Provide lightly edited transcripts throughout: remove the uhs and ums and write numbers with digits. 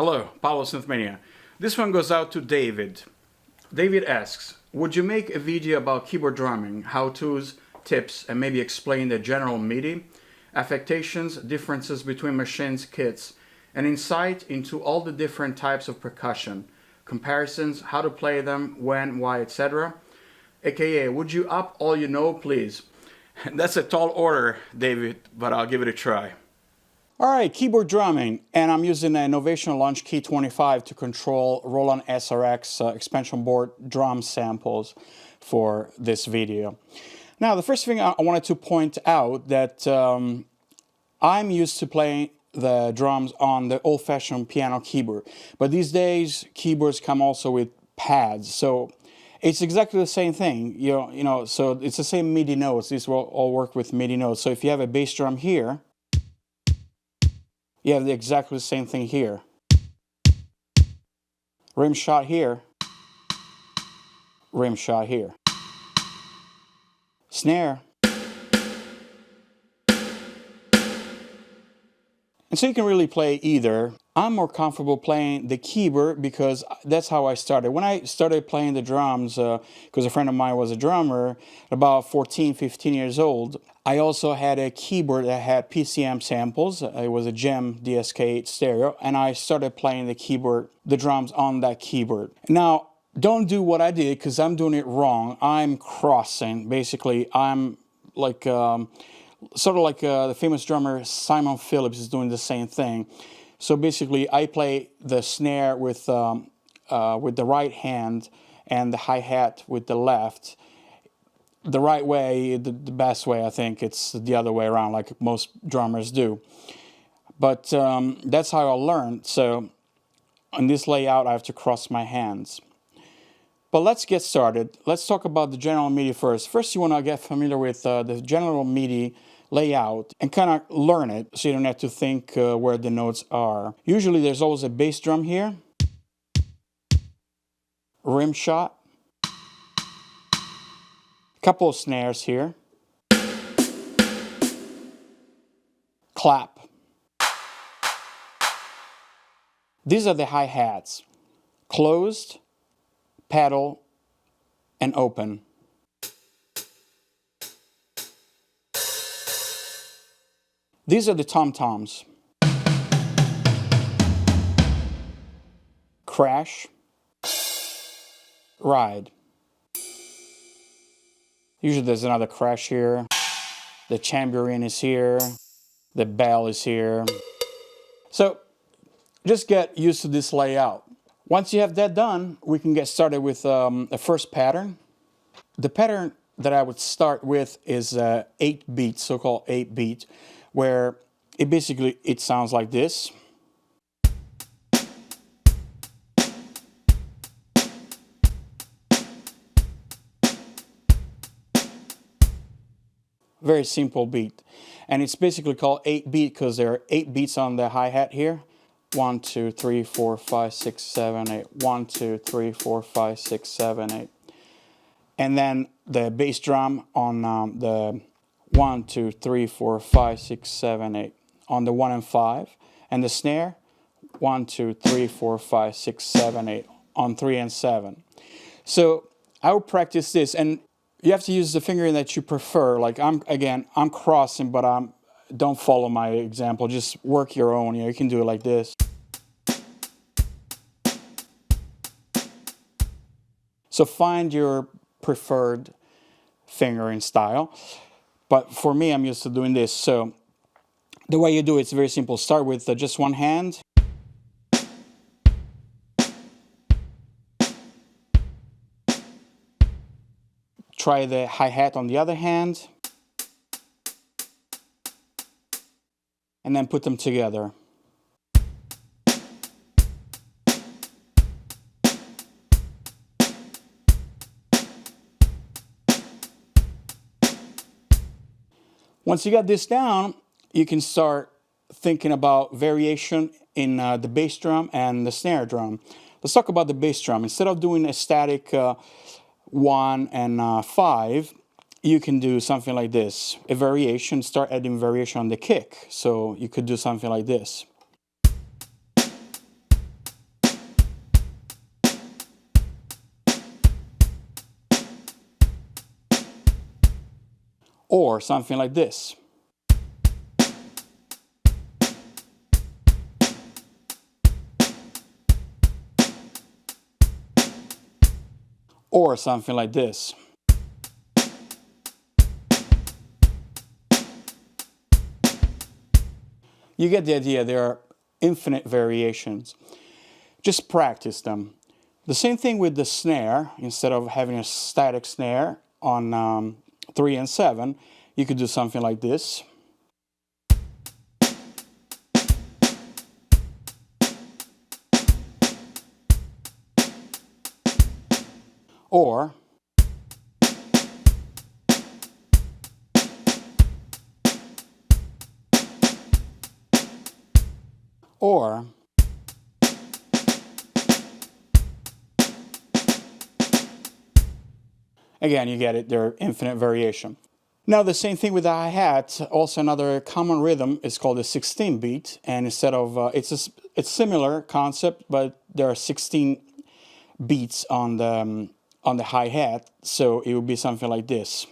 Hello, Paulo Synthmania. This one goes out to David. David asks, would you make a video about keyboard drumming, how-tos, tips, and maybe explain the general MIDI, affectations, differences between machines, kits, and insight into all the different types of percussion, comparisons, how to play them, when, why, etc. AKA, would you up all you know, please? That's a tall order, David, but I'll give it a try. Alright, keyboard drumming, and I'm using an Innovation Launch Key 25 to control Roland SRX expansion board drum samples for this video. Now, the first thing I wanted to point out that I'm used to playing the drums on the old-fashioned piano keyboard, but these days keyboards come also with pads, so it's exactly the same thing. You know, so it's the same MIDI notes. These will all work with MIDI notes. So if you have a bass drum here, you have exactly the same thing here. Rim shot here, rim shot here. Snare. And so you can really play either. I'm more comfortable playing the keyboard because that's how I started. When I started playing the drums, because a friend of mine was a drummer, about 14, 15 years old, I also had a keyboard that had PCM samples. It was a GEM DSK stereo, and I started playing the keyboard, the drums on that keyboard. Now, don't do what I did because I'm doing it wrong. I'm crossing. Basically, I'm like sort of like the famous drummer Simon Phillips is doing the same thing. So basically, I play the snare with the right hand and the hi-hat with the left. The right way, the best way, I think, it's the other way around, like most drummers do. But that's how I learned. So on this layout, I have to cross my hands. But let's get started. Let's talk about the general MIDI first. First, you want to get familiar with the general MIDI layout and kind of learn it so you don't have to think where the notes are. Usually there's always a bass drum here, rim shot, couple of snares here, clap. These are the hi-hats, closed, pedal, and open. These are the tom-toms. Crash, ride. Usually there's another crash here. The tambourine is here. The bell is here. So just get used to this layout. Once you have that done, we can get started with the first pattern. The pattern that I would start with is 8-beat, so-called 8-beat, where it sounds like this. Very simple beat. And it's basically called 8-beat because there are 8 beats on the hi-hat here. 1, 2, 3, 4, 5, 6, 7, 8. 1, 2, 3, 4, 5, 6, 7, 8. And then the bass drum on the 1, 2, 3, 4, 5, 6, 7, 8 on the 1 and 5. And the snare, 1, 2, 3, 4, 5, 6, 7, 8 on 3 and 7. So I would practice this, and you have to use the fingering that you prefer. Like I'm crossing, but don't follow my example. Just work your own. You can do it like this. So find your preferred fingering style. But for me, I'm used to doing this. So the way you do it's very simple. Start with just one hand. Try the hi-hat on the other hand. And then put them together. Once you got this down, you can start thinking about variation in the bass drum and the snare drum. Let's talk about the bass drum. Instead of doing a static 1 and 5, you can do something like this. A variation, start adding variation on the kick. So you could do something like this. or something like this. Or something like this. You get the idea, there are infinite variations. Just practice them. The same thing with the snare. Instead of having a static snare on 3 and 7, you could do something like this. Or again, you get it, there are infinite variation. Now the same thing with the hi-hat. Also another common rhythm is called a 16 beat, and instead of it's similar concept, but there are 16 beats on the hi-hat, so it would be something like this.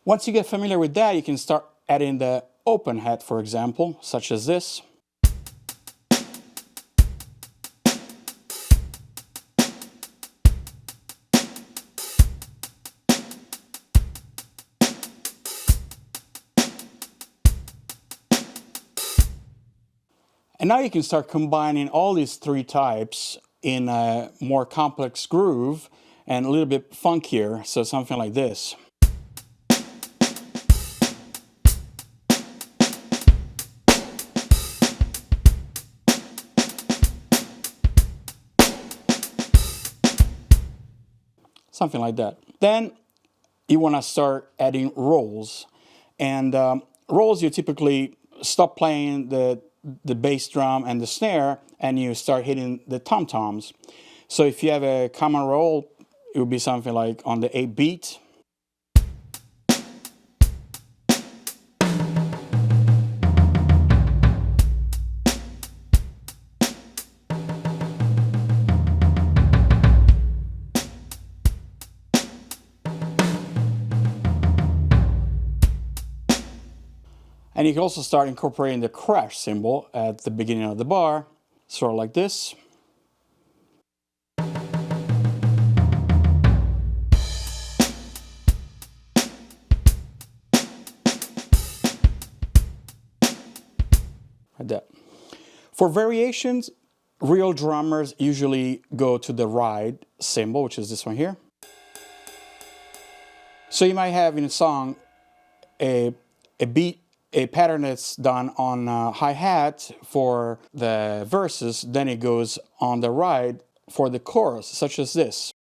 Once you get familiar with that, you can start adding the open hat, for example, such as this. And now you can start combining all these three types in a more complex groove and a little bit funkier, so something like this. Something like that. Then you want to start adding rolls. And rolls, you typically stop playing the bass drum and the snare, and you start hitting the tom-toms. So if you have a common roll, it would be something like on the 8 beat. And you can also start incorporating the crash cymbal at the beginning of the bar, sort of like this. Like that. For variations, real drummers usually go to the ride cymbal, which is this one here. So you might have in a song a beat, a pattern that's done on hi-hat for the verses, then it goes on the ride for the chorus, such as this.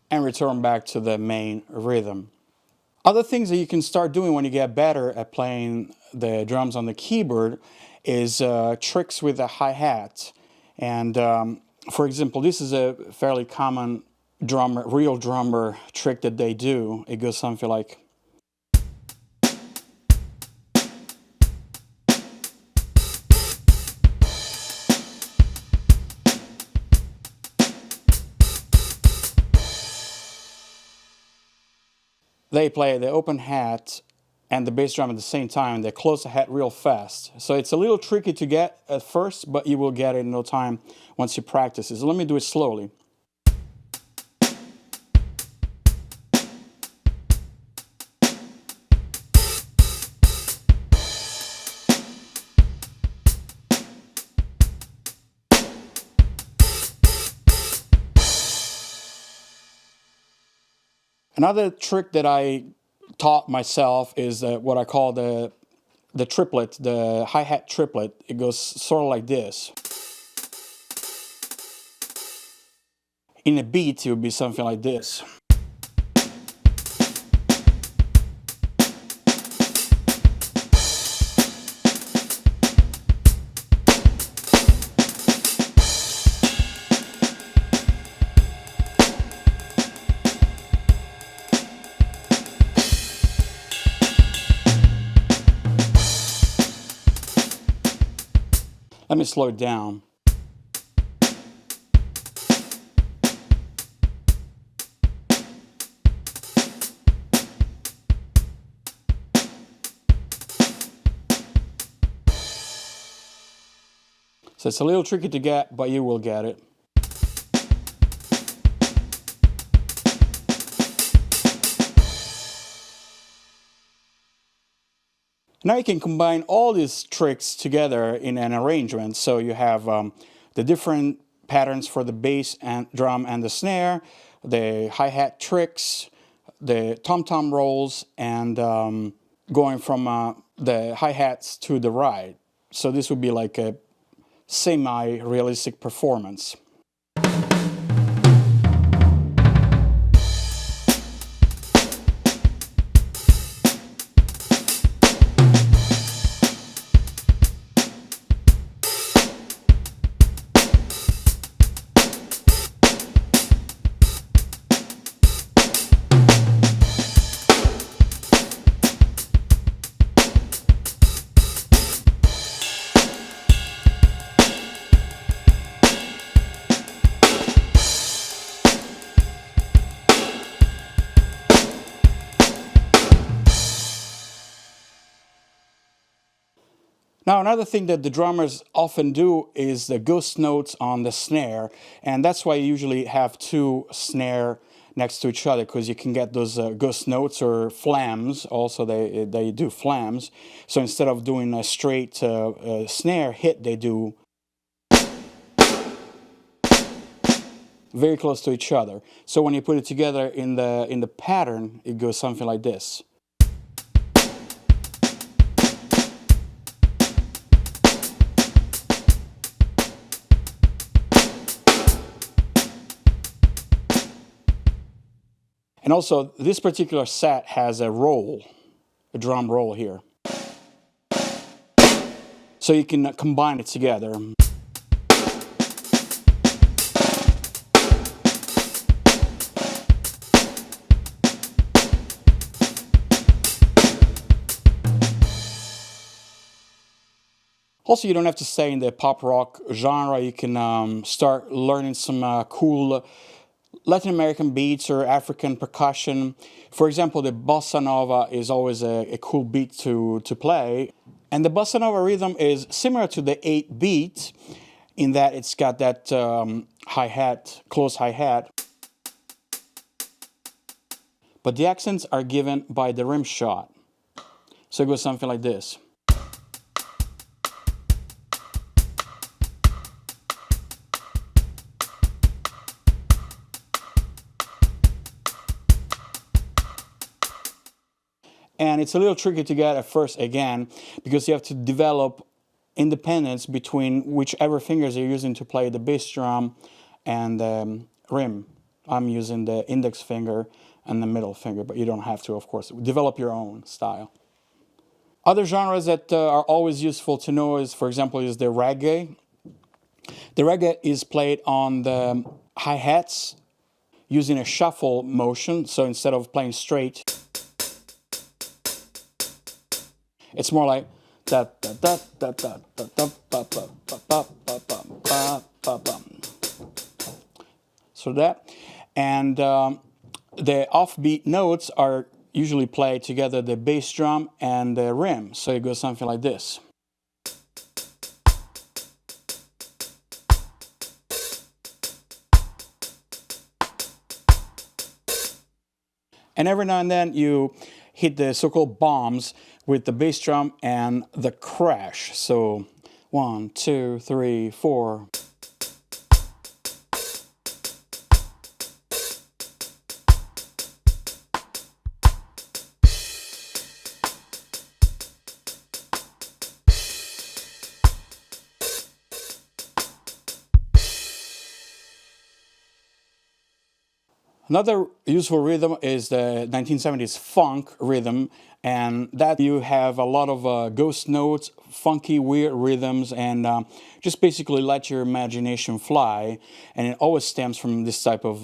And return back to the main rhythm. Other things that you can start doing when you get better at playing the drums on the keyboard is tricks with the hi-hat. And for example, this is a fairly common real drummer trick that they do. It goes something like. They play the open hat and the bass drum at the same time. They close the hat real fast. So it's a little tricky to get at first, but you will get it in no time once you practice it. So let me do it slowly. Another trick that I taught myself is what I call the the triplet, the hi-hat triplet, it goes sort of like this. In a beat, it would be something like this. Let me slow it down. So it's a little tricky to get, but you will get it. Now you can combine all these tricks together in an arrangement. So you have the different patterns for the bass and drum and the snare, the hi-hat tricks, the tom-tom rolls, and going from the hi-hats to the ride. So this would be like a semi-realistic performance. Now, another thing that the drummers often do is the ghost notes on the snare, and that's why you usually have two snare next to each other, because you can get those ghost notes or flams. Also, they do flams. So instead of doing a straight snare hit, they do very close to each other. So when you put it together in the pattern, it goes something like this. And also, this particular set has a roll, a drum roll here. So you can combine it together. Also, you don't have to stay in the pop rock genre. You can start learning some cool Latin American beats or African percussion. For example, the Bossanova is always a cool beat to play. And the Bossanova rhythm is similar to the 8-beat in that it's got that hi-hat, close hi-hat. But the accents are given by the rim shot. So it goes something like this. And it's a little tricky to get at first, again, because you have to develop independence between whichever fingers you're using to play the bass drum and the rim. I'm using the index finger and the middle finger, but you don't have to, of course. Develop your own style. Other genres that are always useful to know is, for example, is the reggae. The reggae is played on the hi-hats using a shuffle motion. So instead of playing straight, it's more like da da da da da da da ba ba ba ba ba ba ba ba. So that, and the offbeat notes are usually played together, the bass drum and the rim. So it goes something like this. And every now and then you hit the so-called bombs with the bass drum and the crash. So 1, 2, 3, 4. Another useful rhythm is the 1970s funk rhythm, and that you have a lot of ghost notes, funky, weird rhythms, and just basically let your imagination fly. And it always stems from this type of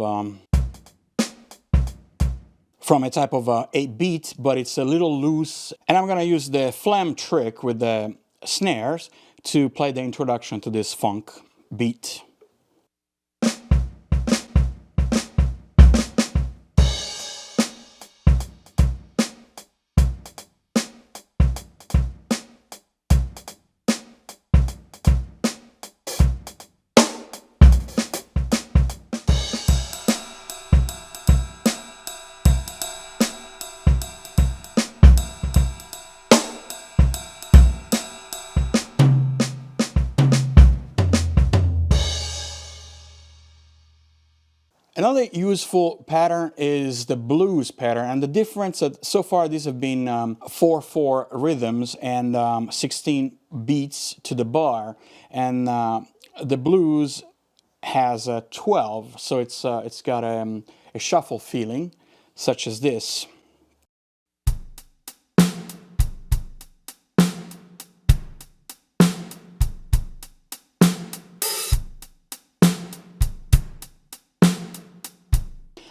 from a type of 8-beat, but it's a little loose. And I'm gonna use the flam trick with the snares to play the introduction to this funk beat. Another useful pattern is the blues pattern, and the difference that so far these have been 4/4 rhythms and 16 beats to the bar, and the blues has 12, so it's got a shuffle feeling, such as this.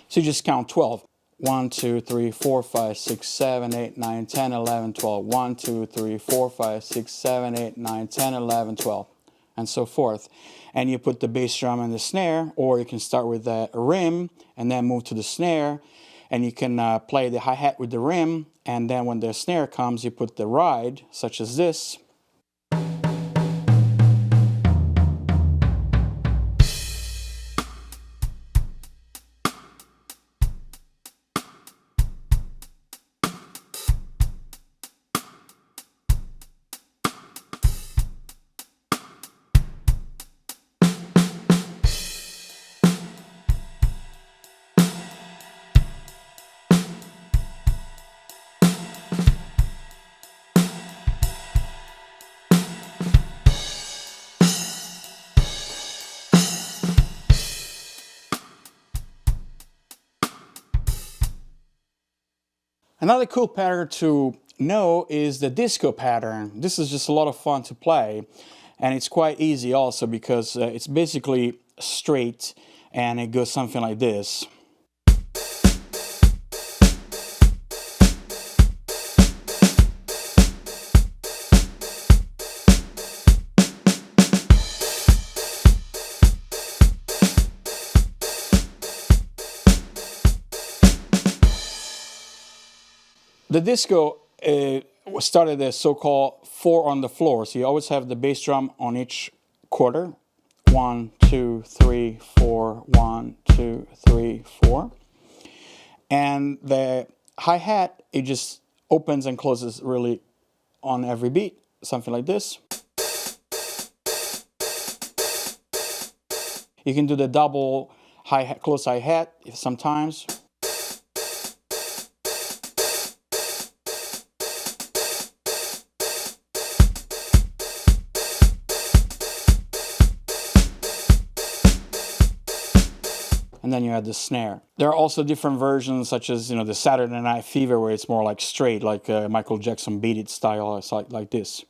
So you just count 12. 1, 2, 3, 4, 5, 6, 7, 8, 9, 10, 11, 12. 1, 2, 3, 4, 5, 6, 7, 8, 9, 10, 11, 12, and so forth. And you put the bass drum and the snare, or you can start with the rim and then move to the snare, and you can play the hi-hat with the rim, and then when the snare comes, you put the ride, such as this. Another cool pattern to know is the disco pattern. This is just a lot of fun to play, and it's quite easy also because it's basically straight, and it goes something like this. The disco started as so-called 4 on the floor. So you always have the bass drum on each quarter. 1, 2, 3, 4, 1, 2, 3, 4. And the hi-hat, it just opens and closes really on every beat, something like this. You can do the double hi-hat, close hi-hat sometimes. And then you add the snare. There are also different versions, such as the Saturday Night Fever, where it's more like straight, like Michael Jackson Beat It style. It's like this.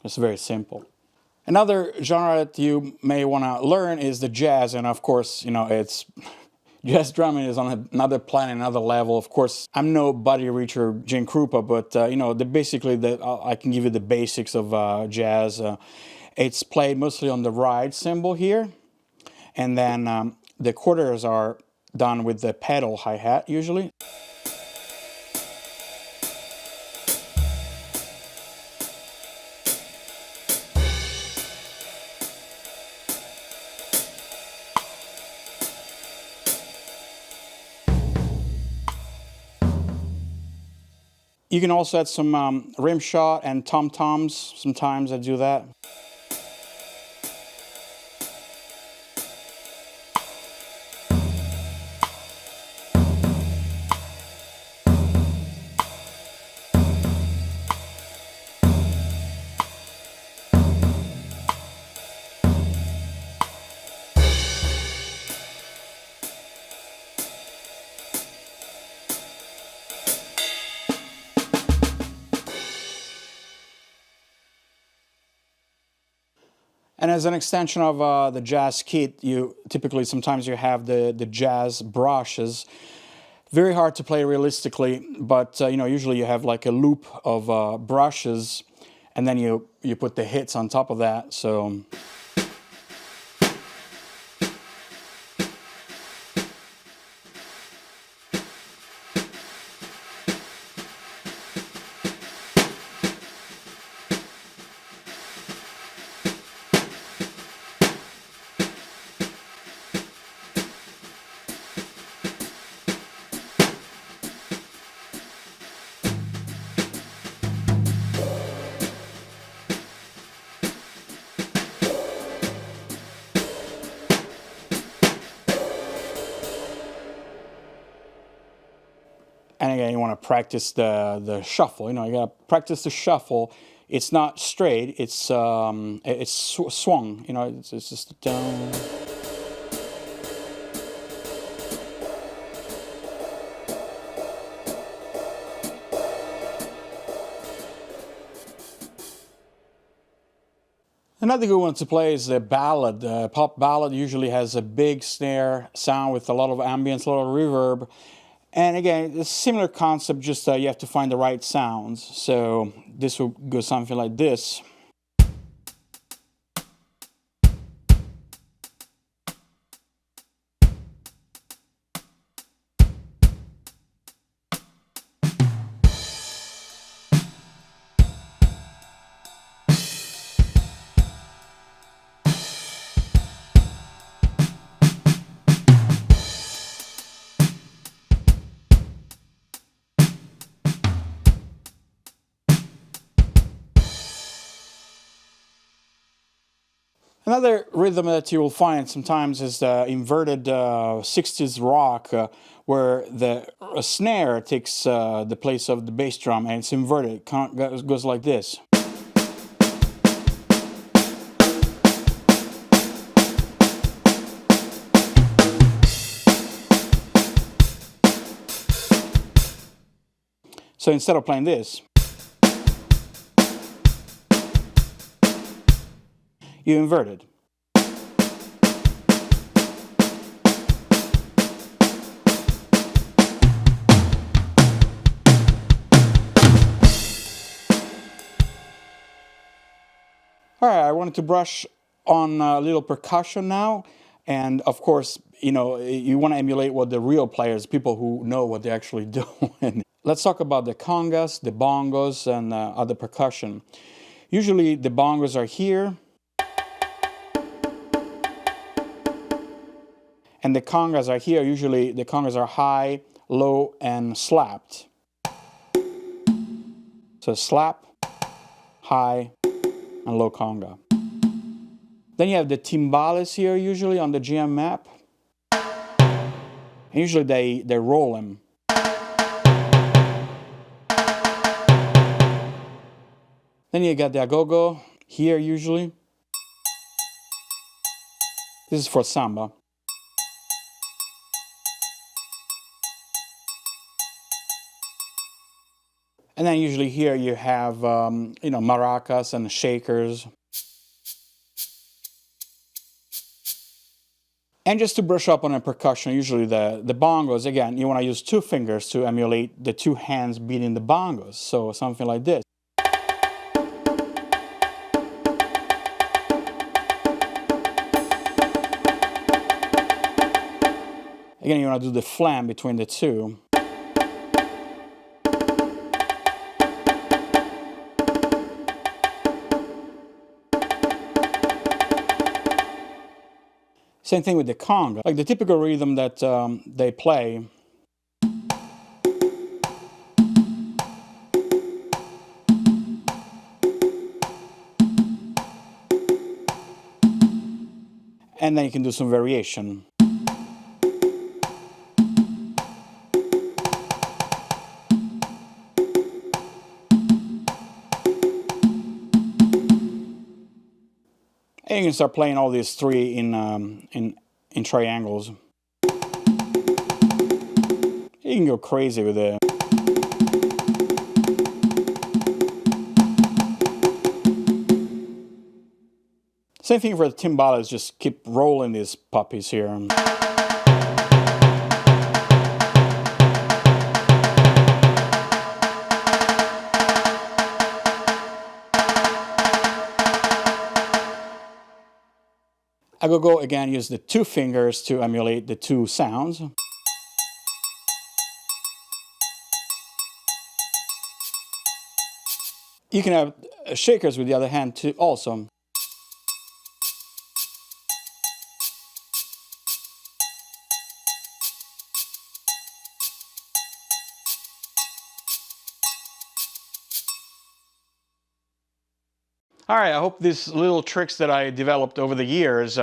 It's very simple. Another genre that you may want to learn is the jazz, and of course, it's jazz drumming is on another planet, another level. Of course, I'm no Buddy Rich or Gene Krupa, but I can give you the basics of jazz. It's played mostly on the ride cymbal here, and then the quarters are done with the pedal hi-hat usually. You can also add some rim shot and tom-toms. Sometimes I do that. And as an extension of the jazz kit, you typically sometimes you have the jazz brushes. Very hard to play realistically, but you know, usually you have like a loop of brushes, and then you put the hits on top of that. So. And again, you want to practice the shuffle. You know, you got to practice the shuffle. It's not straight. It's swung. You know, it's just down. Another good one to play is the ballad. The pop ballad usually has a big snare sound with a lot of ambience, a lot of reverb. And again, it's a similar concept, just you have to find the right sounds. So this will go something like this. Another rhythm that you will find sometimes is the inverted 60s rock, where the snare takes the place of the bass drum, and it's inverted. It goes like this. So instead of playing this, you invert it. All right, I wanted to brush on a little percussion now, and of course, you know, you want to emulate what the real players, people who know what they're actually doing. Let's talk about the congas, the bongos, and other percussion. Usually the bongos are here, and the congas are here. Usually the congas are high, low, and slapped. So slap, high, and low conga. Then you have the timbales here, usually on the GM map. And usually they roll them. Then you got the agogo here, usually. This is for samba. And then usually here you have, you know, maracas and shakers. And just to brush up on a percussion, usually the bongos, again, you want to use 2 fingers to emulate the 2 hands beating the bongos. So something like this. Again, you want to do the flam between the 2. Same thing with the conga. Like the typical rhythm that they play. And then you can do some variation. And you can start playing all these 3 in triangles. You can go crazy with it. Same thing for the timbales, just keep rolling these puppies here. I will go again, use the 2 fingers to emulate the 2 sounds. You can have shakers with the other hand too also. All right, I hope these little tricks that I developed over the years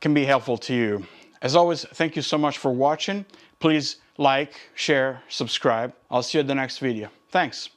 can be helpful to you. As always, thank you so much for watching. Please like, share, subscribe. I'll see you at the next video. Thanks.